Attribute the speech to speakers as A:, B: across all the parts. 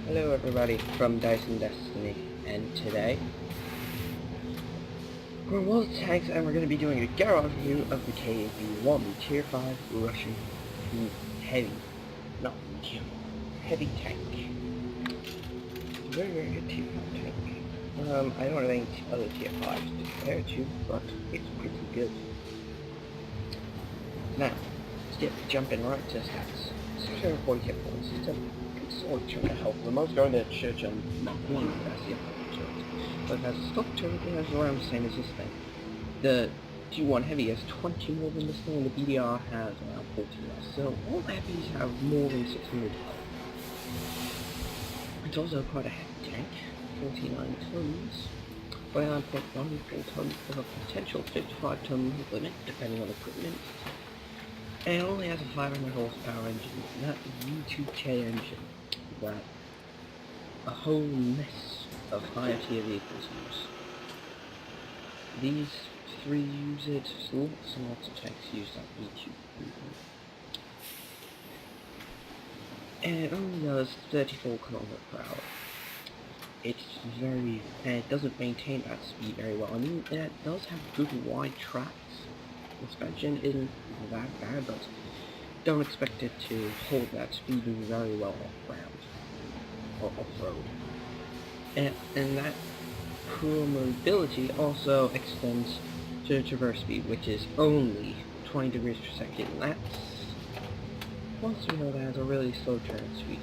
A: Hello everybody from Dyson Destiny, and today we're World Tanks and we're going to be doing a garage review of the KV-1 Tier 5 Russian heavy, not medium, heavy tank. It's a very good Tier 5 tank. I don't have any other Tier 5s to compare to, but it's pretty good. Now, let's get jumping right to stats. 640 hit points. It's a good solid chunk of health. The most going to church on Mach 1, that's the upper turret. But it has a stock turret that has around the same as this thing. The T1 Heavy has 20 more than this thing, and the BDR has around 40 less. So all the heavies have more than 600 health. It's also quite a heavy tank, 49 tons. 49.1 tons with a potential 55 ton limit, depending on equipment. And it only has a 500 horsepower engine, not a U2K engine that a whole mess of higher tier vehicles use. These three use it, lots and lots of tanks use that V2 engine. And it only does 34 km per hour. It's and it doesn't maintain that speed very well. I mean, it does have good wide tracks. Suspension isn't that bad, but don't expect it to hold that speed very well off-ground or off-road. And that poor mobility also extends to traverse speed, which is only 20 degrees per second. Once we know that has a really slow turn speed.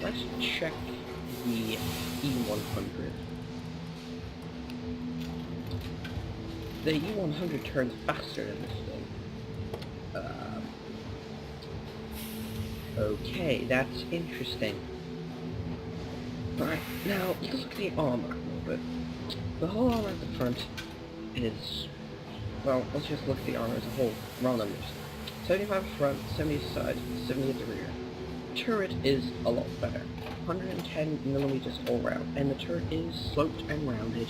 A: Let's check the E100. The E100 turns faster than this thing. Okay, that's interesting. Right, now let's look at the armor a little bit. The whole armor at the front is, well, let's just look at the armor as a whole. Raw numbers. 75 at the front, 70 at the side, 70 at the rear. Turret is a lot better. 110 millimeters all round, and the turret is sloped and rounded.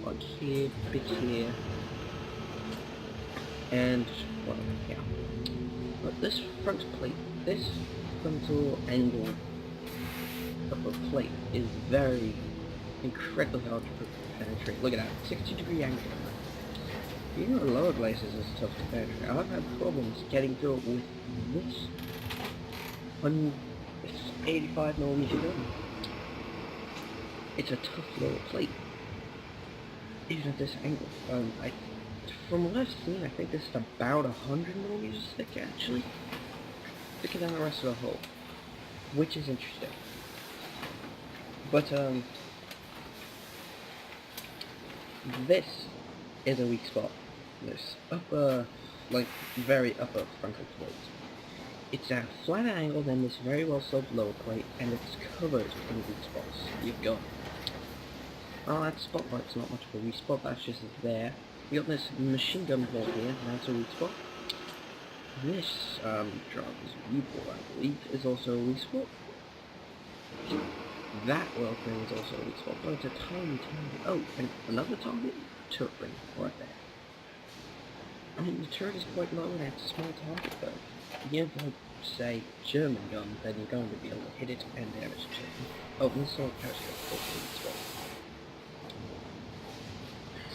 A: Like here, bit here. And, well, yeah. But this front plate, this frontal angle upper plate is incredibly hard to penetrate. Look at that, 60-degree angle. Even the lower glaces is tough to penetrate. I've had problems getting through it with this. It's 85mm gun. It's a tough lower plate. Even at this angle. From what I've seen, I think this is about 100mm thick, actually. Thicker than the rest of the hull, which is interesting. But, this is a weak spot. This upper, like, very upper frontal plate. It's at a flatter angle than this very well sloped lower plate, and it's covered in weak spots. You've got, well, that spotlight's not much of a weak spot, that's just there. You got this machine gun bolt here, that's a weak spot. This driver's viewport, I believe, is also a weak spot. That wheel ring is also a weak spot, but it's a tiny target. Oh, and another target? Turret ring, right there. I mean, the turret is quite low and it's a small target, but if you have, like, say, German gun, then you're going to be able to hit it and damage it. Oh, and this sort of periscope also a weak spot.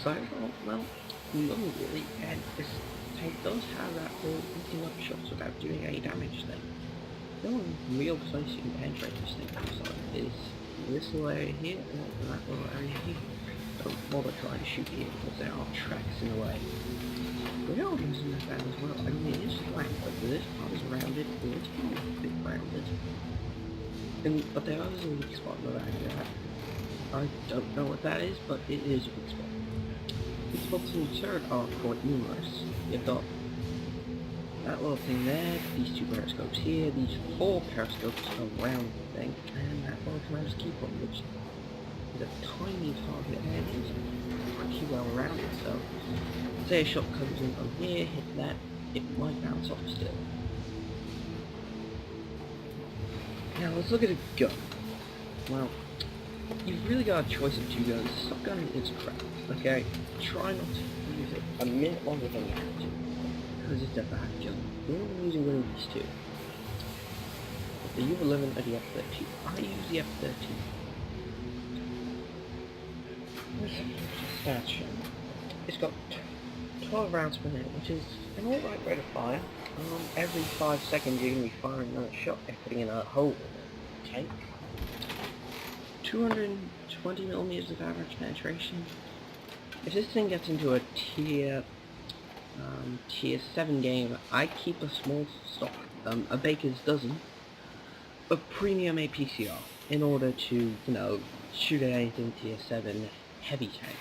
A: Sidewall, well, no really, and this tank does have that whole beating up shots without doing any damage thing. The only real place you can penetrate this thing from the side is this little area here and that little area here. Don't bother trying to shoot here because there are tracks in the way. The real reason is that as well, I mean it is flat, but this part is rounded, and this part is a bit rounded. But there is a weak spot in the back of that. I don't know what that is, but it is a weak spot. These spots in the turret are quite numerous. You've got that little thing there, these two periscopes here, these four periscopes around the thing, and that little commander's key point, which is a tiny target and is pretty well rounded, so say a shot comes in from here, hit that, it might bounce off still. Now let's look at a gun. Well, you've really got a choice of two guns. Shotgun is crap, okay? Try not to use it a minute longer than you have to, because it's a bad gun. You're only using one of these two. the U11 or the F-13. I use the F-13. Let's have a stat sheet. It's got 12 rounds per minute, which is an alright rate of fire. Every 5 seconds you're going to be firing another shot and putting in a hole in the tank. 220 millimeters of average penetration. If this thing gets into a tier 7 game, I keep a small stock, a baker's dozen, of premium APCR in order to, you know, shoot at anything tier 7 heavy tank.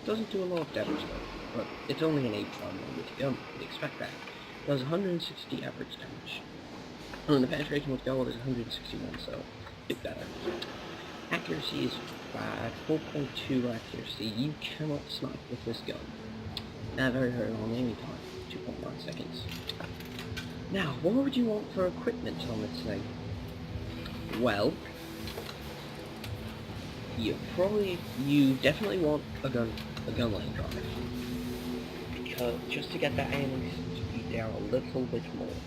A: Doesn't do a lot of damage though, but it's only an 85 millimeter gun, you'd expect that. It does 160 average damage. And the penetration with gold is 161, so a bit better. Accuracy is bad, 4.2 accuracy. You cannot snipe with this gun. At very long aiming time, 2.9 seconds. Now, what would you want for equipment on this thing? Well, you definitely want a gun lane drive, because just to get that aiming speed down a little bit more.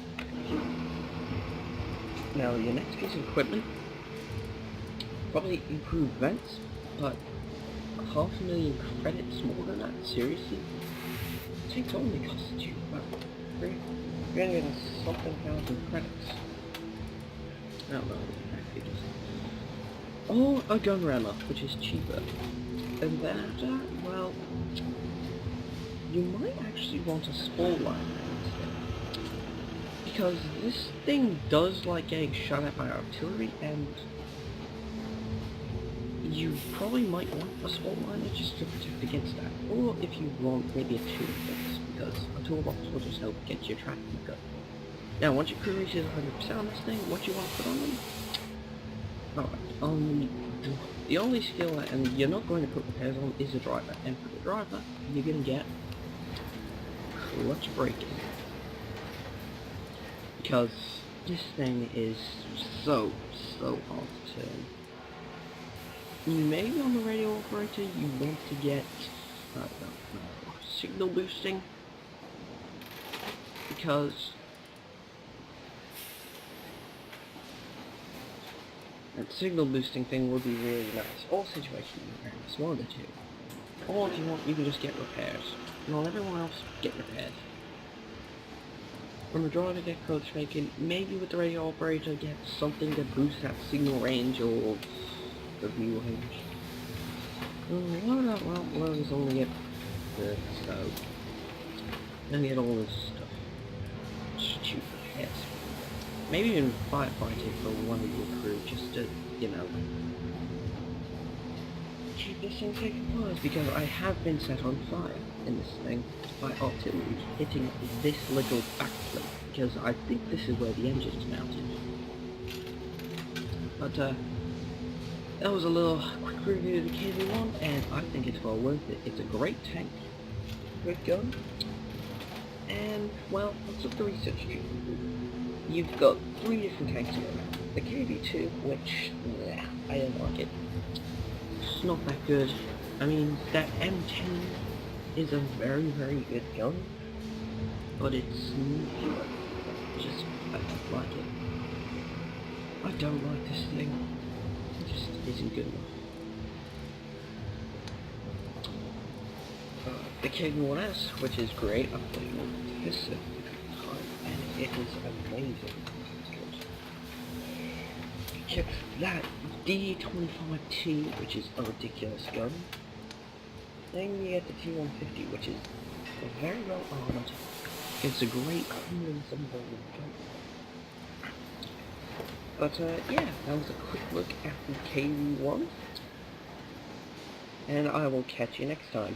A: Now, your next piece of equipment, probably improved vents, but 500,000 credits more than that, seriously? It takes only cost you about 300 and something thousand credits. I don't know exactly just. Or a gun rammer, which is cheaper. And that, well, you might actually want a small line instead. Because this thing does like getting shot at by artillery, and you probably might want a small liner just to protect against that. Or if you want, maybe a toolbox, because a toolbox will just help get your tracking good. Now, once your crew reaches 100% on this thing, what you want to put on them? Alright, the only skill, and you're not going to put repairs on, is the driver. And for the driver, you're going to get clutch braking. Because this thing is so hard to turn. Maybe on the radio operator you want to get, I don't know, signal boosting, because that signal boosting thing would be really nice. All situations awareness, one of the two. Or if you want, you can just get repairs. And on everyone else, get repairs. From the driver, get coach making, maybe with the radio operator get something that boosts that signal range or the view range. What about, well, there's only get the stove. Then get all this stuff. Stupid heads. Maybe even firefighting for one of your crew, just to, you know, keep this thing taking fires, because I have been set on fire in this thing by artillery hitting this little backplate, because I think this is where the engine is mounted. But, that was a little quick review of the KV-1, and I think it's well worth it. It's a great tank, good gun, and, well, let's look at the research tree. You've got 3 different tanks here. The KV-2, which, I don't like it. It's not that good. I mean, that M10 is a very good gun, but it's just, I don't like it. I don't like this thing. It just isn't good enough. The KV-1S, which is great, I've played on this time, and it is amazing. Check that D25T, which is a ridiculous gun. Then you get the T150, which is very well armored. It's a great 107 gun. But yeah, that was a quick look at the KV-1, and I will catch you next time.